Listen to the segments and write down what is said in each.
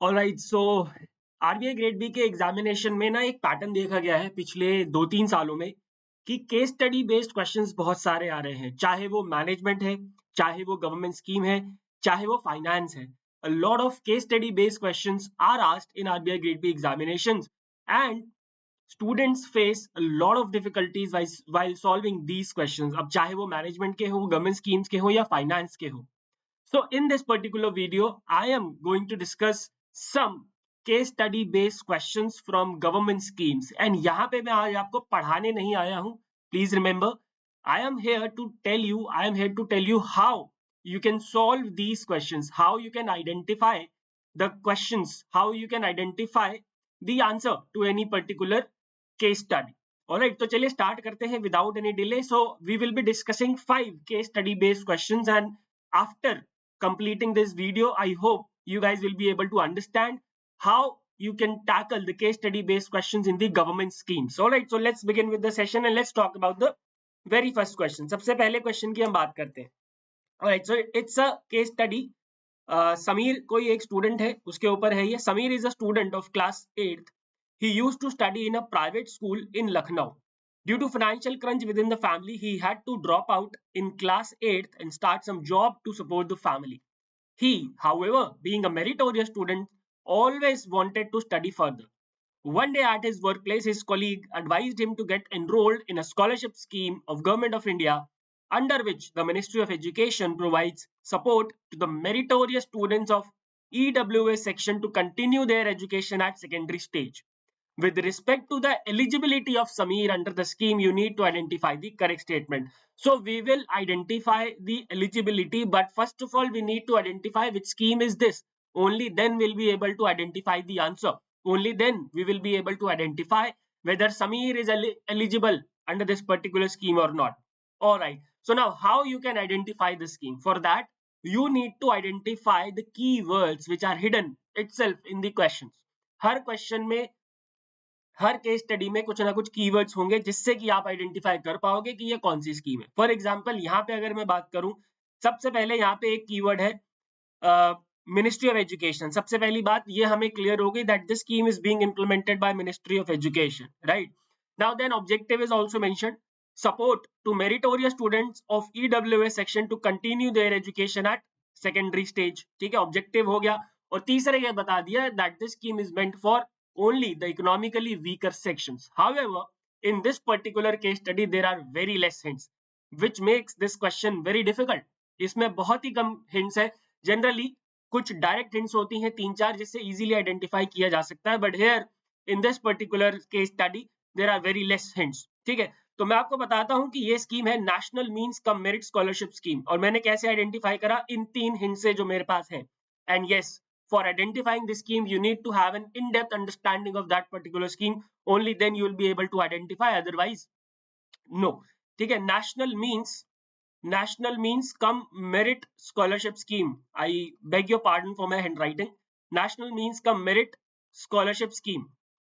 Alright, so RBI grade B के examination में ना एक पैटर्न देखा गया है पिछले 2-3 सालों में कि केस स्टडी बेस्ड क्वेश्चंस बहुत सारे आ रहे हैं, चाहे वो मैनेजमेंट है, चाहे वो गवर्नमेंट स्कीम है, चाहे वो फाइनेंस है. A lot of case study based questions are asked in RBI Grade B examinations, and students face a lot of difficulties while solving these questions. अब चाहे वो मैनेजमेंट के हो, गवर्नमेंट स्कीम्स के हो या फाइनेंस के हो. So in this particular video, I am going to discuss some case study based questions from government schemes. And यहाँ पे मैं आज आपको पढ़ाने नहीं आया हूँ. Please remember, I am here to tell you how you can solve these questions, how you can identify the questions, how you can identify the answer to any particular case study. Alright, तो चलिए start करते हैं without any delay. So we will be discussing 5 case study based questions, and after completing this video, I hope you guys will be able to understand how you can tackle the case study based questions in the government schemes. All right, so let's begin with the session and let's talk about the very first question. सबसे पहले question की हम बात करते हैं. All right, so it's a case study. Sameer कोई एक student है, उसके ऊपर है ये. Sameer is a student of class 8th. He used to study in a private school in Lucknow. Due to financial crunch within the family, he had to drop out in class 8th and start some job to support the family. He, however, being a meritorious student, always wanted to study further. One day at his workplace, his colleague advised him to get enrolled in a scholarship scheme of Government of India, under which the Ministry of Education provides support to the meritorious students of EWS section to continue their education at secondary stage. With respect to the eligibility of Sameer under the scheme, you need to identify the correct statement. So we will identify the eligibility, but first of all, we need to identify which scheme is this. Only then we'll be able to identify the answer. Only then we will be able to identify whether Sameer is eligible under this particular scheme or not. All right. So now how you can identify the scheme? For that, you need to identify the keywords which are hidden itself in the questions. Her question में, हर case study में कुछ ना कुछ keywords होंगे जिससे कि आप identify कर पाओगे कि ये कौन सी स्कीम है. फॉर एग्जांपल यहाँ पे अगर मैं बात करूं, सबसे पहले यहाँ पे एक कीवर्ड है मिनिस्ट्री ऑफ एजुकेशन. सबसे पहली बात ये हमें क्लियर होगी that this scheme is being implemented by ministry of education, right. Now then objective is also mentioned, support to meritorious students of EWS section to continue their education at secondary stage. ठीक है, objective हो गया. और तीसरा ये बता दिया that this scheme is meant for only the economically weaker sections. However, in this particular case study, there are very less hints, which makes this question very difficult. इसमें बहुत ही कम hints है. Generally, कुछ direct hints होती हैं 3-4 जिससे easily identify किया जा सकता है. But here, in this particular case study, there are very less hints. ठीक है, तो मैं आपको बताता हूँ कि ये स्कीम है national means cum merit scholarship scheme. और मैंने कैसे आइडेंटिफाई करा? इन 3 hints से जो मेरे पास है. And yes, for identifying this scheme, you need to have an in-depth understanding of that particular scheme. Only then you will be able to identify. Otherwise, no. ठीक है, national means come merit scholarship scheme. I beg your pardon for my handwriting. National means come merit scholarship scheme,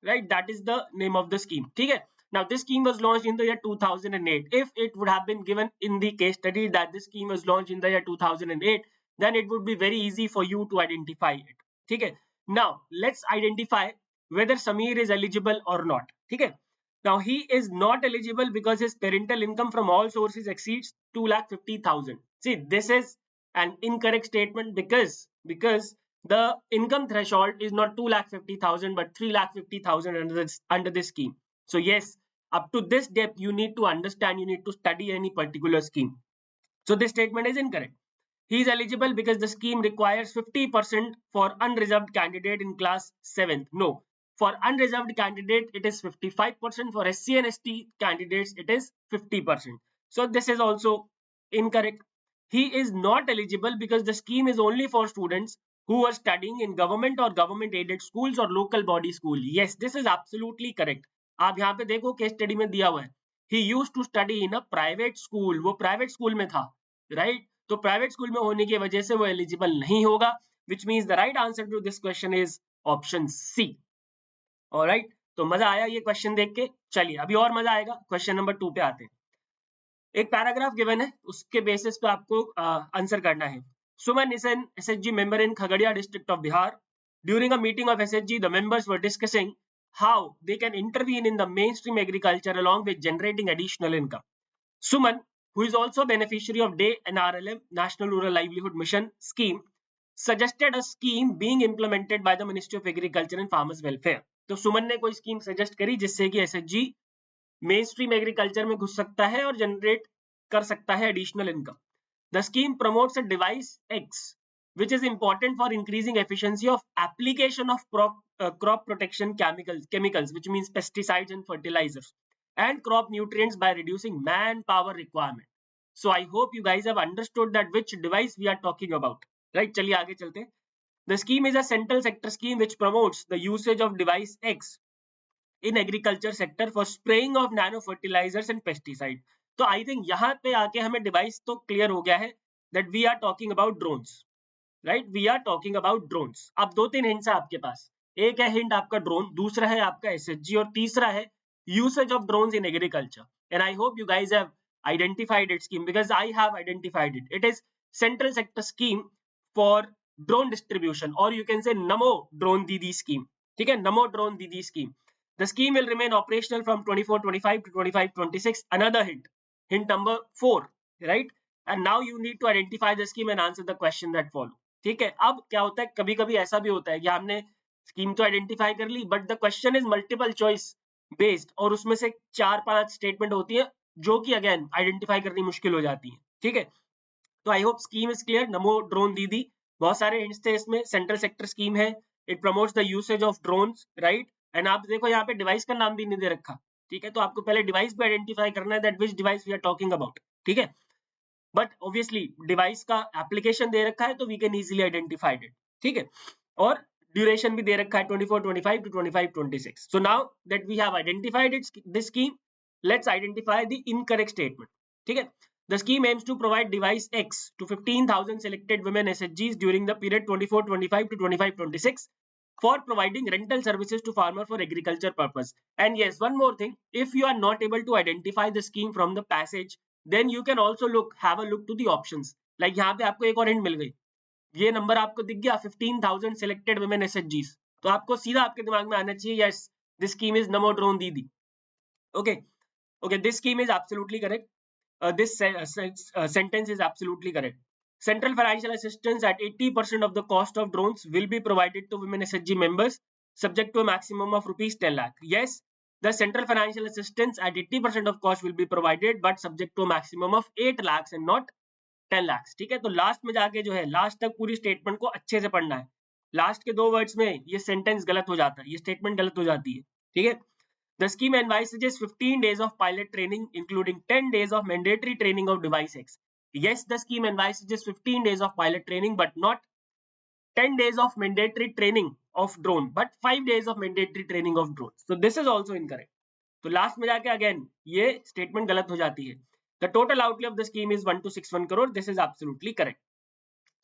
right? That is the name of the scheme. ठीक है. Now this scheme was launched in the year 2008. If it would have been given in the case study that this scheme was launched in the year 2008, then it would be very easy for you to identify it. ठीक है. Now let's identify whether Sameer is eligible or not. ठीक है. Now he is not eligible because his parental income from all sources exceeds 2,50,000. See, this is an incorrect statement because the income threshold is not 2,50,000 but 3,50,000 under this scheme. So yes, up to this depth you need to understand, you need to study any particular scheme. So this statement is incorrect. He is eligible because the scheme requires 50% for unreserved candidate in class 7th. No, for unreserved candidate it is 55%. For SC and ST candidates it is 50%. So this is also incorrect. He is not eligible because the scheme is only for students who are studying in government or government aided schools or local body school. Yes, this is absolutely correct. आप यहाँ पे देखो case study में दिया हुआ है, he used to study in a private school. वो private school में था, राइट. तो प्राइवेट स्कूल में होने की वजह से वो एलिजिबल नहीं होगा, which means the right answer to this question is option C. Alright, तो मजा आया ये क्वेश्चन देख के. चलिए अभी और मजा आएगा, क्वेश्चन नंबर 2 पे आते हैं. एक पैराग्राफ गिवन है, उसके बेसिस पे आपको आंसर करना है. सुमन is an SHG member in Khagadia district of Bihar. During a meeting of SHG, the members were discussing how they can intervene in the mainstream agriculture along with generating additional income. Suman, who is also a beneficiary of DAY NRLM National Rural Livelihood Mission scheme, suggested a scheme being implemented by the Ministry of Agriculture and Farmers Welfare. तो सुमन ने कोई scheme suggest करी जिससे कि SHG main stream agriculture में घुस सकता है और जनरेट कर सकता है additional income. The scheme promotes a device X, which is important for increasing efficiency of application of crop protection chemicals, which means pesticides and fertilizers, and crop nutrients by reducing manpower requirement. So I hope you guys have understood that which device we are talking about. Right? चलिए आगे चलते हैं. The scheme is a central sector scheme which promotes the usage of device X in agriculture sector for spraying of nano fertilizers and pesticide. तो I think यहाँ पे आके हमें device तो क्लियर हो गया है that we are talking about drones, right? We are talking about drones. अब दो तीन हिंट्स है आपके पास. एक है हिंट आपका ड्रोन, दूसरा है आपका एसएचजी और तीसरा है usage of drones in agriculture. And I hope you guys have identified it scheme because I have identified it. It is central sector scheme for drone distribution और you can say NaMo drone दीदी scheme. ठीक है, नमो drone दीदी scheme. The scheme will remain operational from 24-25 to 25-26. Another hint, hint number 4, right? And now you need to identify the scheme and answer the question that follow. ठीक है, अब क्या होता है, कभी कभी ऐसा भी होता है कि हमने स्कीम तो आइडेंटिफाई कर ली but the question is multiple choice based और उसमें से 4-5 स्टेटमेंट होती है जो कि अगेन आइडेंटिफाई करनी मुश्किल हो जाती है. ठीक है, तो I hope scheme is clear. NaMo drone दीदी, बहुत सारे हिंट्स थे इसमें. सेंट्रल सेक्टर स्कीम है, it promotes the usage of drones, right? And आप देखो यहाँ पे डिवाइस का नाम भी नहीं दे रखा. ठीक है, तो आपको पहले डिवाइस पे आइडेंटिफाई करना है that which device we are talking about. ठीक है, बट ऑब्वियसली डिवाइस का एप्लीकेशन दे रखा है तो we can easily identify it. ठीक है, और ड्यूरेशन भी दे रखा है 24-25 to 25-26. So now that we have identified it this scheme, let's identify the incorrect statement. ठीक है, the scheme aims to provide device X to 15,000 selected women SHGs during the period 24-25 to 25-26 for providing rental services to farmer for agriculture purpose. And yes, one more thing, if you are not able to identify the scheme from the passage, then you can also have a look to the options. Like यहाँ पे आपको एक और hint मिल गई, ये number आपको दिख गया 15,000 selected women SHGs, तो आपको सीधा आपके दिमाग में आना चाहिए yes, this scheme is Namo Drone Didi. Okay, this scheme is absolutely correct. This sentence is absolutely correct. Central financial assistance at 80% of the cost of drones will be provided to women SHG members subject to a maximum of rupees 10 lakh. Yes, the central financial assistance at 80% of cost will be provided but subject to a maximum of 8 lakhs and not 10 lakhs. ठीक है, तो last में जाके जो है last तक पूरी statement को अच्छे से पढ़ना है. लास्ट के 2 वर्ड्स में ये सेंटेंस गलत हो जाता है, ये स्टेटमेंट गलत हो जाती है. ठीक है, the scheme envisages 15 days of pilot training including 10 days of mandatory training of device X. Yes, the scheme envisages 15 days of pilot training but not 10 days of mandatory training of drone but 5 days of mandatory training of drone. So this is also incorrect. तो last में जाके again ये statement गलत हो जाती है. The total outlay of the scheme is 1261 crore. This is absolutely correct.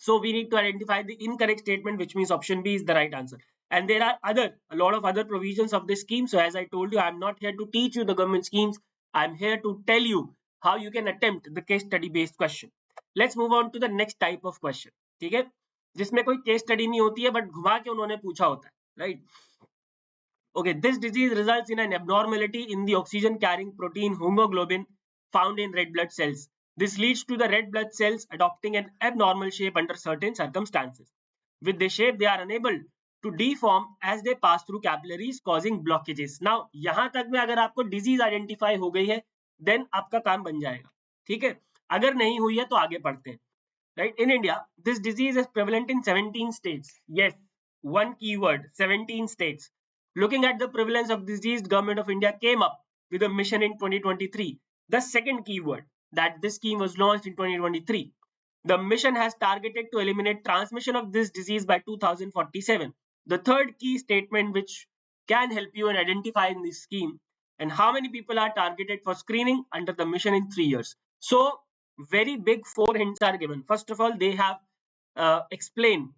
So we need to identify the incorrect statement, which means option B is the right answer. And there are a lot of other provisions of this scheme. So as I told you, I'm not here to teach you the government schemes. I'm here to tell you how you can attempt the case study based question. Let's move on to the next type of question. ठीक है, जिसमें कोई case study नहीं होती है but घुमा के उन्होंने पूछा होता है, right? Okay, this disease results in an abnormality in the oxygen carrying protein hemoglobin found in red blood cells. This leads to the red blood cells adopting an abnormal shape under certain circumstances. With this shape, they are unable to deform as they pass through capillaries, causing blockages. Now, यहाँ तक में अगर आपको disease identify हो गई है, then आपका काम बन जाएगा. ठीक है, अगर नहीं हुई है तो आगे पढ़ते हैं. Right? In India, this disease is prevalent in 17 states. Yes, one keyword, 17 states. Looking at the prevalence of disease, Government of India came up with a mission in 2023. The second keyword, that this scheme was launched in 2023. The mission has targeted to eliminate transmission of this disease by 2047. The third key statement which can help you in identifying this scheme and how many people are targeted for screening under the mission in 3 years. So very big 4 hints are given. First of all, they have explained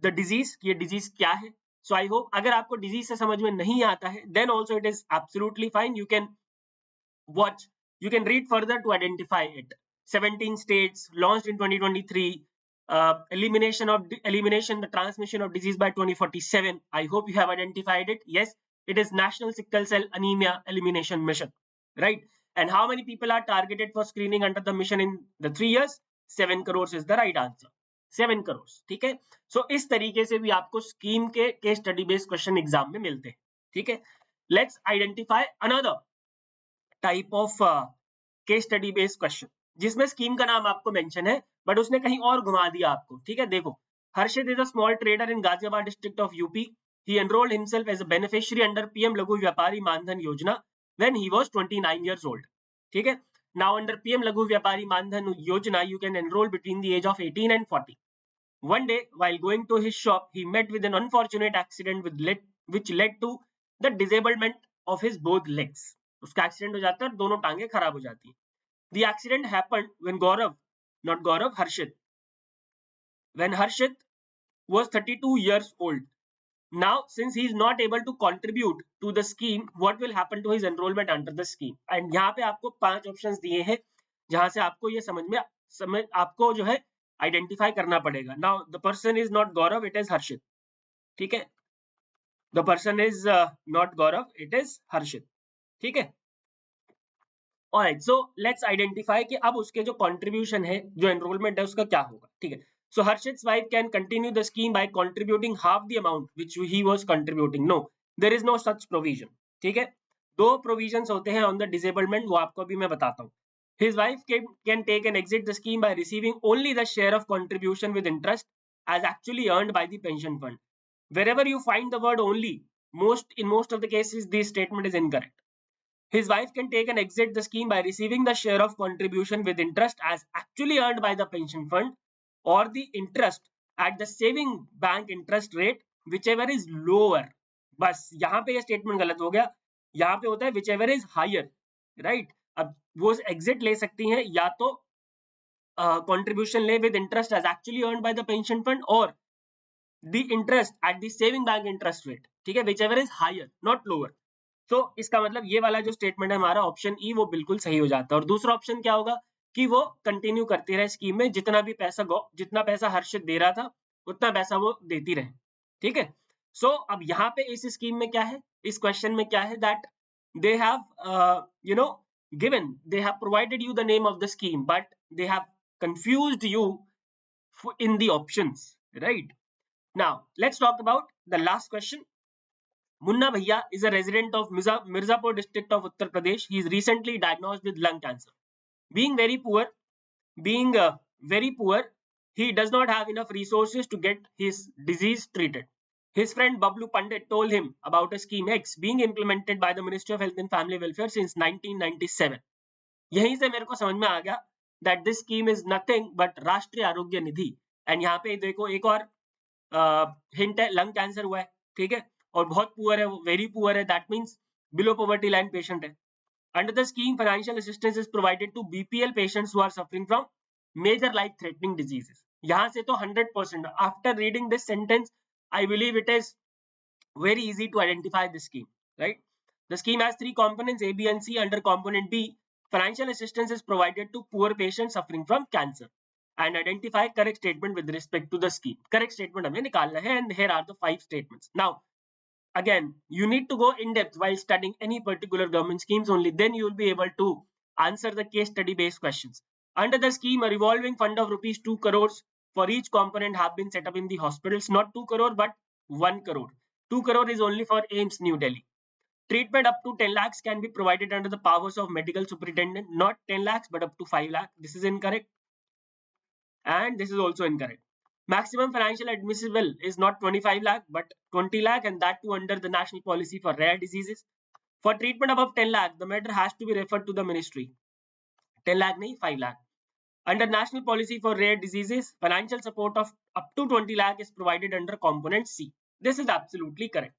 the disease, ये disease क्या है. So I hope अगर आपको disease से समझ में नहीं आता है, then also it is absolutely fine. You can watch, you can read further to identify it. 17 states, launched in 2023, elimination the transmission of disease by 2047. I hope you have identified it. Yes, it is National Sickle Cell Anemia Elimination Mission, right? And how many people are targeted for screening under the mission in the 3 years? 7 crores is the right answer. 7 crores, ठीक है. So इस तरीके से भी आपको scheme के case study based question exam में मिलते हैं, ठीक है. Let's identify another type of case study based question जिसमें स्कीम का नाम आपको मेंशन है बट उसने कहीं और घुमा दिया आपको, ठीक है. देखो, Harshit is a small trader in Ghaziabad district of UP. He enrolled himself as a beneficiary under PM Laghu Vyapari Mandhan Yojana when he was 29 years old. ठीक है. Now under PM Laghu Vyapari Mandhan Yojana you can enroll between the age of 18 and 40. One day while going to his shop he met with an unfortunate accident which led to the disablement of his both legs. उसका accident हो जाता है और दोनों टांगे खराब हो जाती है. The accident happened when Harshit. When Harshit was 32 years old. Now, since he is not able to contribute to the scheme, what will happen to his enrollment under the scheme? And यहाँ पे आपको 5 options दिए हैं जहां से आपको ये आपको जो है आइडेंटिफाई करना पड़ेगा. Now, the person is not Gaurav, it is Harshit. ठीक है. The person is not Gaurav, it is Harshit. ठीक है. Alright, so let's identify कि अब उसके जो contribution है, जो enrollment है उसका क्या होगा, ठीक है. So Harshit's wife can continue the scheme by contributing half the amount which he was contributing. No, there is no such provision. ठीक है. 2 provisions होते हैं on the disablement, वो आपको अभी मैं बताता हूँ. His wife can take and exit the scheme by receiving only the share of contribution with interest as actually earned by the pension fund. Wherever you find the word only, in most of the cases this statement is incorrect. His wife can take and exit the scheme by receiving the share of contribution with interest as actually earned by the pension fund or the interest at the saving bank interest rate whichever is lower. बस यहाँ पे ये statement गलत हो गया. यहाँ पे होता है whichever is higher, right? अब वो exit ले सकती हैं या तो contribution ले with interest as actually earned by the pension fund or the interest at the saving bank interest rate, ठीक है, whichever is higher, not lower. तो इसका मतलब ये वाला जो स्टेटमेंट है हमारा ऑप्शन ई वो बिल्कुल सही हो जाता है. और दूसरा ऑप्शन क्या होगा कि वो कंटिन्यू करती रहे स्कीम में, जितना पैसा हर्षित दे रहा था उतना पैसा वो देती रहे, ठीक है. सो अब यहाँ पे इस स्कीम में क्या है, इस क्वेश्चन में क्या है, that they have they have provided you the name of the scheme but they have confused you in the options, right? Now let's talk about the last question. Munna Bhaiya is a resident of Mirzapur district of Uttar Pradesh. He is recently diagnosed with lung cancer. Being very poor, he does not have enough resources to get his disease treated. His friend Bablu Pandit told him about a scheme X being implemented by the Ministry of Health and Family Welfare since 1997. यहीं से मेरे को समझ में आ गया that this scheme is nothing but राष्ट्रीय आरोग्य निधि. And यहाँ पे देखो एक और हिंट है, लंग कैंसर हुआ है, ठीक है, और बहुत पुअर है, वेरी पुअर है, that means below poverty line patient है. Under the scheme financial assistance is provided to BPL patients who are suffering from major life threatening diseases. यहाँ से तो 100%. After reading this sentence I believe it is very easy to identify this scheme, right? The scheme has 3 components A, B and C. Under component B, financial assistance is provided to poor patients suffering from cancer. And identify correct statement with respect to the scheme. Correct statement हमें निकालना है and here are the 5 statements. Now again, you need to go in depth while studying any particular government schemes. Only then you will be able to answer the case study based questions. Under the scheme, a revolving fund of rupees 2 crores for each component have been set up in the hospitals. Not 2 crore but 1 crore. 2 crore is only for AIMS New Delhi. Treatment up to 10 lakhs can be provided under the powers of medical superintendent. Not 10 lakhs but up to 5 lakh. This is incorrect. And this is also incorrect. Maximum financial admissible is not 25 lakh but 20 lakh, and that too under the national policy for rare diseases. For treatment above 10 lakh, the matter has to be referred to the ministry. 10 lakh nahi, 5 lakh. Under national policy for rare diseases, financial support of up to 20 lakh is provided under component C. This is absolutely correct.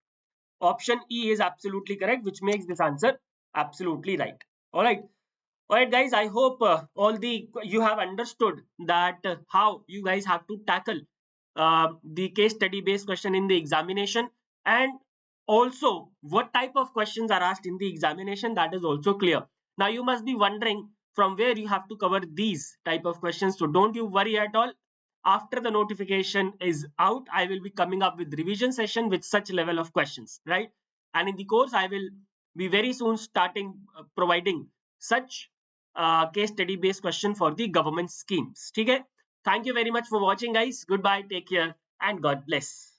Option E is absolutely correct, which makes this answer absolutely right. Alright guys, I hope you have understood that how you guys have to tackle the case study based question in the examination, and also what type of questions are asked in the examination. That is also clear. Now you must be wondering from where you have to cover these type of questions. So don't you worry at all. after the notification is out, I will be coming up with revision session with such level of questions, right? And in the course, I will be very soon starting providing such case study based question for the government schemes. Okay? Thank you very much for watching, guys. Goodbye, take care, and God bless.